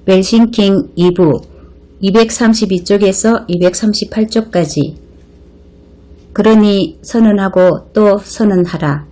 웰싱킹 2부 232쪽에서 238쪽까지. 그러니 선언하고 또 선언하라.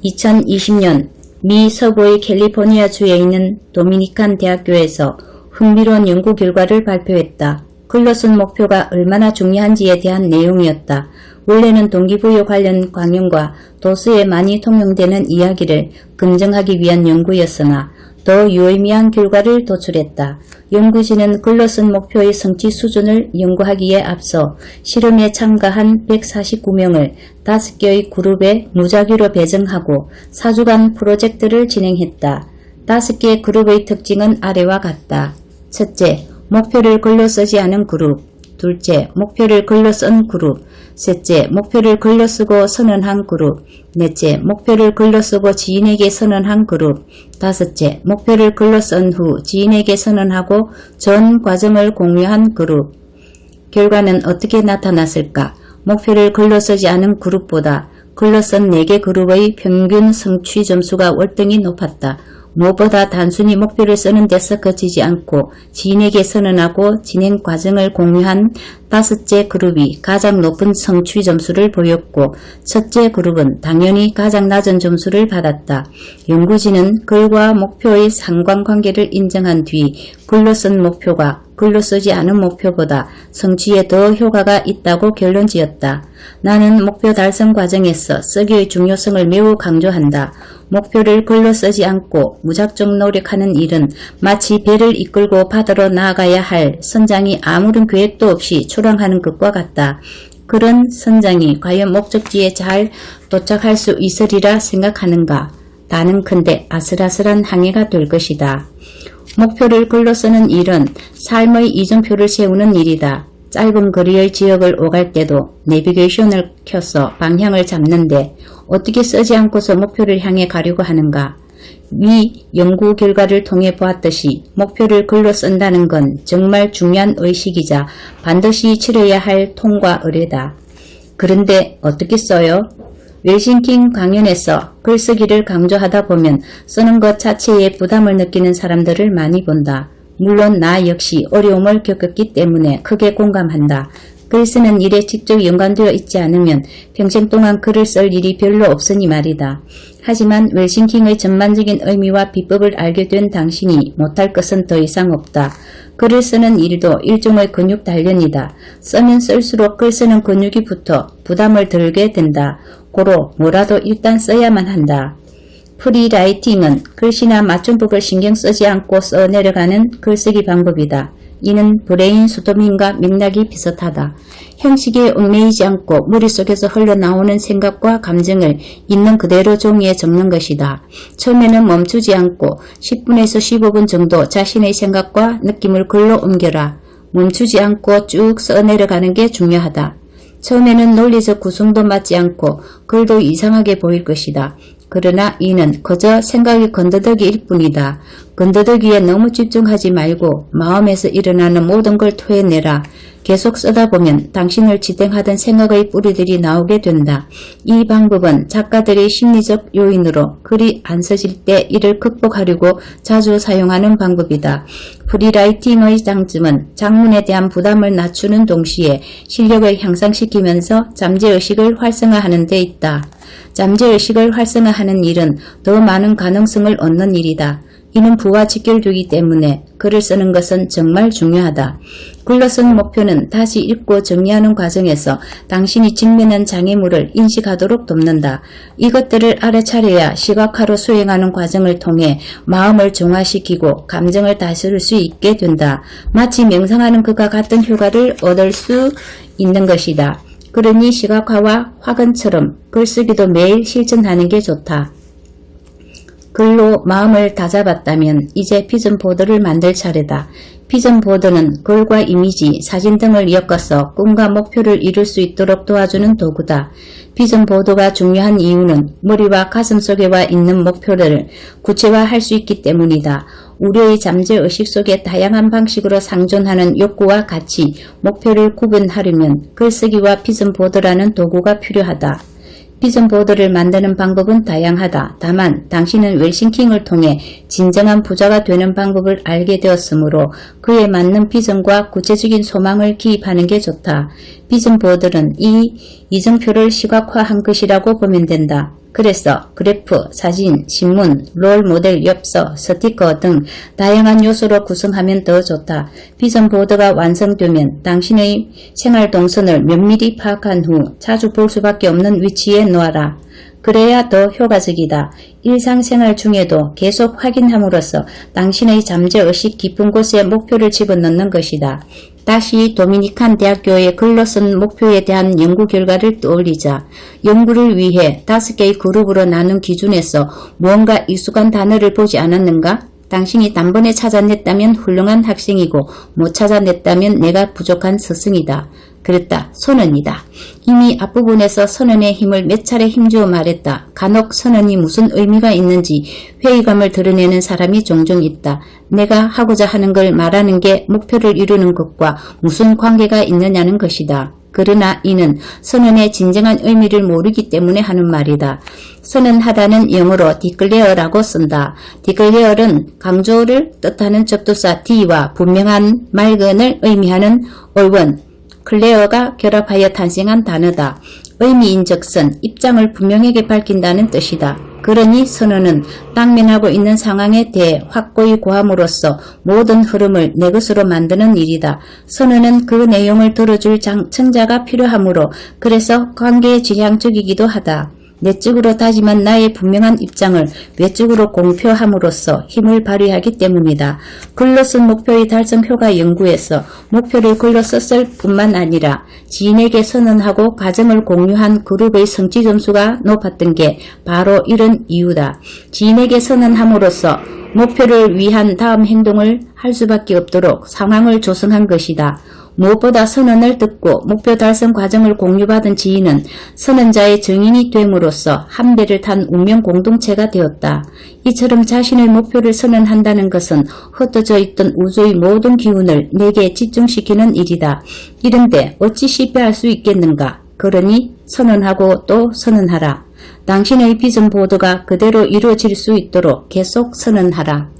2020년 미 서부의 캘리포니아주에 있는 도미니칸 대학교에서 흥미로운 연구 결과를 발표했다. 글로 쓴 목표가 얼마나 중요한지에 대한 내용이었다. 원래는 동기부여 관련 강연과 도서에 많이 통용되는 이야기를 검증하기 위한 연구였으나 더 유의미한 결과를 도출했다. 연구진은 글로 쓴 목표의 성취 수준을 연구하기에 앞서 실험에 참가한 149명을 5개의 그룹에 무작위로 배정하고 4주간 프로젝트를 진행했다. 5개의 그룹의 특징은 아래와 같다. 첫째, 목표를 글로 쓰지 않은 그룹. 둘째, 목표를 글로 쓴 그룹. 셋째, 목표를 글로 쓰고 선언한 그룹. 넷째, 목표를 글로 쓰고 지인에게 선언한 그룹. 다섯째, 목표를 글로 쓴 후 지인에게 선언하고 전 과정을 공유한 그룹. 결과는 어떻게 나타났을까? 목표를 글로 쓰지 않은 그룹보다 글로 쓴 4개 그룹의 평균 성취 점수가 월등히 높았다. 무엇보다 단순히 목표를 쓰는 데서 그치지 않고 지인에게 선언하고 진행 과정을 공유한 5째 그룹이 가장 높은 성취 점수를 보였고 첫째 그룹은 당연히 가장 낮은 점수를 받았다. 연구진은 글과 목표의 상관관계를 인정한 뒤 글로 쓴 목표가 글로 쓰지 않은 목표보다 성취에 더 효과가 있다고 결론지었다. 나는 목표 달성 과정에서 쓰기의 중요성을 매우 강조한다. 목표를 글로 쓰지 않고 무작정 노력하는 일은 마치 배를 이끌고 바다로 나아가야 할 선장이 아무런 계획도 없이 출항하는 것과 같다. 그런 선장이 과연 목적지에 잘 도착할 수 있으리라 생각하는가? 나는 근데 아슬아슬한 항해가 될 것이다. 목표를 글로 쓰는 일은 삶의 이정표를 세우는 일이다. 짧은 거리의 지역을 오갈 때도 내비게이션을 켜서 방향을 잡는데 어떻게 쓰지 않고서 목표를 향해 가려고 하는가? 위 연구 결과를 통해 보았듯이 목표를 글로 쓴다는 건 정말 중요한 의식이자 반드시 치러야 할 통과 의례다. 그런데 어떻게 써요? 웰싱킹 강연에서 글쓰기를 강조하다 보면 쓰는 것 자체에 부담을 느끼는 사람들을 많이 본다. 물론 나 역시 어려움을 겪었기 때문에 크게 공감한다. 글 쓰는 일에 직접 연관되어 있지 않으면 평생 동안 글을 쓸 일이 별로 없으니 말이다. 하지만 웰싱킹의 전반적인 의미와 비법을 알게 된 당신이 못할 것은 더 이상 없다. 글을 쓰는 일도 일종의 근육 단련이다. 쓰면 쓸수록 글 쓰는 근육이 붙어 부담을 들게 된다. 고로 뭐라도 일단 써야만 한다. 프리라이팅은 글씨나 맞춤법을 신경 쓰지 않고 써내려가는 글쓰기 방법이다. 이는 브레인 스토밍과 맥락이 비슷하다. 형식에 얽매이지 않고 머릿속에서 흘러나오는 생각과 감정을 있는 그대로 종이에 적는 것이다. 처음에는 멈추지 않고 10분에서 15분 정도 자신의 생각과 느낌을 글로 옮겨라. 멈추지 않고 쭉 써내려가는 게 중요하다. 처음에는 논리적 구성도 맞지 않고 글도 이상하게 보일 것이다. 그러나 이는 그저 생각의 건더더기일 뿐이다. 건더더기에 너무 집중하지 말고 마음에서 일어나는 모든 걸 토해내라. 계속 쓰다 보면 당신을 지탱하던 생각의 뿌리들이 나오게 된다. 이 방법은 작가들의 심리적 요인으로 글이 안 써질 때 이를 극복하려고 자주 사용하는 방법이다. 프리라이팅의 장점은 작문에 대한 부담을 낮추는 동시에 실력을 향상시키면서 잠재의식을 활성화하는 데 있다. 잠재의식을 활성화하는 일은 더 많은 가능성을 얻는 일이다. 이는 부와 직결되기 때문에 글을 쓰는 것은 정말 중요하다. 글로 쓴 목표는 다시 읽고 정리하는 과정에서 당신이 직면한 장애물을 인식하도록 돕는다. 이것들을 알아차려야 시각화로 수행하는 과정을 통해 마음을 정화시키고 감정을 다스릴 수 있게 된다. 마치 명상하는 것과 같은 효과를 얻을 수 있는 것이다. 그러니 시각화와 화근처럼 글쓰기도 매일 실천하는 게 좋다. 글로 마음을 다잡았다면 이제 비전보드를 만들 차례다. 비전보드는 글과 이미지, 사진 등을 엮어서 꿈과 목표를 이룰 수 있도록 도와주는 도구다. 비전보드가 중요한 이유는 머리와 가슴속에 와 있는 목표를 구체화할 수 있기 때문이다. 우리의 잠재의식 속에 다양한 방식으로 상존하는 욕구와 가치, 목표를 구분하려면 글쓰기와 비전보드라는 도구가 필요하다. 비전 보드를 만드는 방법은 다양하다. 다만 당신은 웰싱킹을 통해 진정한 부자가 되는 방법을 알게 되었으므로 그에 맞는 비전과 구체적인 소망을 기입하는 게 좋다. 비전 보드는 이 이정표를 시각화한 것이라고 보면 된다. 그래서 그래프, 사진, 신문, 롤 모델 엽서, 스티커 등 다양한 요소로 구성하면 더 좋다. 비전 보드가 완성되면 당신의 생활 동선을 면밀히 파악한 후 자주 볼 수밖에 없는 위치에 놓아라. 그래야 더 효과적이다. 일상생활 중에도 계속 확인함으로써 당신의 잠재의식 깊은 곳에 목표를 집어넣는 것이다. 다시 도미니칸 대학교의 글로 쓴 목표에 대한 연구 결과를 떠올리자. 연구를 위해 5개의 그룹으로 나눈 기준에서 무언가 익숙한 단어를 보지 않았는가? 당신이 단번에 찾아냈다면 훌륭한 학생이고 못 찾아냈다면 내가 부족한 스승이다. 그랬다. 선언이다. 이미 앞부분에서 선언의 힘을 몇 차례 힘주어 말했다. 간혹 선언이 무슨 의미가 있는지 회의감을 드러내는 사람이 종종 있다. 내가 하고자 하는 걸 말하는 게 목표를 이루는 것과 무슨 관계가 있느냐는 것이다. 그러나 이는 선언의 진정한 의미를 모르기 때문에 하는 말이다. 선언하다는 영어로 declare라고 쓴다. declare는 강조를 뜻하는 접두사 D와 분명한 맑은을 의미하는 어원, 클레어가 결합하여 탄생한 단어다. 의미인즉슨 입장을 분명하게 밝힌다는 뜻이다. 그러니 선언은 당면하고 있는 상황에 대해 확고히 고함으로써 모든 흐름을 내 것으로 만드는 일이다. 선언은 그 내용을 들어줄 청자가 필요하므로 그래서 관계에 지향적이기도 하다. 내적으로 다짐한 나의 분명한 입장을 외적으로 공표함으로써 힘을 발휘하기 때문이다. 글로 쓴 목표의 달성 효과 연구에서 목표를 글로 썼을 뿐만 아니라 지인에게 선언하고 과정을 공유한 그룹의 성취 점수가 높았던 게 바로 이런 이유다. 지인에게 선언함으로써 목표를 위한 다음 행동을 할 수밖에 없도록 상황을 조성한 것이다. 무엇보다 선언을 듣고 목표 달성 과정을 공유받은 지인은 선언자의 증인이 됨으로써 한 배를 탄 운명 공동체가 되었다. 이처럼 자신의 목표를 선언한다는 것은 흩어져 있던 우주의 모든 기운을 내게 집중시키는 일이다. 이런데 어찌 실패할 수 있겠는가? 그러니 선언하고 또 선언하라. 당신의 비전 보드가 그대로 이루어질 수 있도록 계속 선언하라.